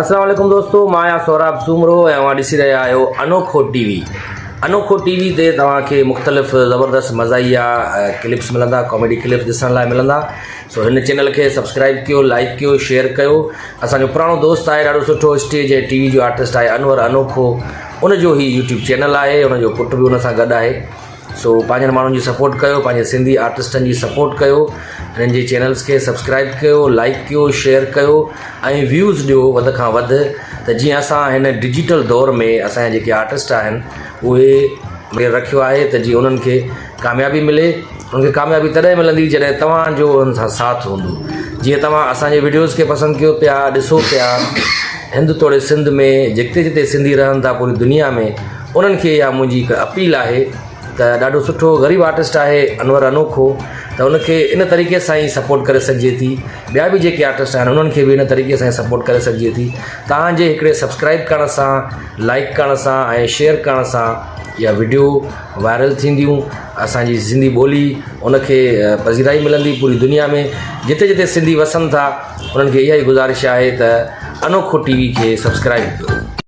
अस्सलाम वालेकुम दोस्तों, मां आहियां सौराब सूमरो ऐं तव्हां ॾिसी रहिया आहियो अनोखो टीवी। अनोखो टीवी ते तव्हांखे मुख़्तलिफ़ ज़बरदस्त मज़ाइया क्लिप्स मिलंदा, कॉमेडी क्लिप्स ॾिसण लाइ मिलंदा। सो हिन चैनल खे सब्सक्राइब कयो, लाइक कयो, शेयर कयो। असांजो पुराणो दोस्त आहे, ॾाढो सुठो स्टेज ऐं टीवी जो आर्टिस्ट आहे अनवर अनोखो, उनजो ही यूट्यूब चैनल आहे, उनजो पुटु बि उन सां गॾु आहे। सो पंहिंजनि माण्हुनि जी सपोर्ट कयो, पंहिंजे सिंधी आर्टिस्टनि जी सपोर्ट कयो, हिननि जे चैनल्स खे सब्सक्राइब कयो, लाइक कयो, शेयर कयो ऐं व्यूज़ ॾियो वधि खां वधि, त जीअं असां हिन डिजिटल दौर में असांजा जेके आर्टिस्ट आहिनि उहे रखियो आहे त जीअं उन्हनि खे कामयाबी मिले। उनखे कामयाबी तॾहिं मिलंदी जॾहिं तव्हांजो उन्हनि सां साथ हूंदो। जीअं तव्हां असांजे वीडियोज़ खे पसंदि कयो पिया, ॾिसो पिया, हिंद तोड़े सिंध में जिते जिते सिंधी रहनि था पूरी दुनिया में, उन्हनि खे इहा मुंहिंजी हिकु अपील आहे त ॾाढो सुठो ग़रीब आर्टिस्ट आहे अनवर अनोखो, त उनखे इन तरीक़े सां ई सपोर्ट करे सघिजे थी। ॿिया बि जेके आर्टिस्ट आहिनि उन्हनि खे बि इन तरीक़े सां ई सपोर्ट करे सघिजे थी। तव्हांजे हिकिड़े सब्सक्राइब करण सां, लाइक करण सां ऐं शेयर करण सां इहा वीडियो वायरल थींदियूं, असांजी सिंधी ॿोली उनखे पज़ीराई मिलंदी पूरी दुनिया में। जिते जिते सिंधी वसनि था उन्हनि खे इहा ई गुज़ारिश आहे त अनोखो टीवी खे सब्सक्राइब कयो।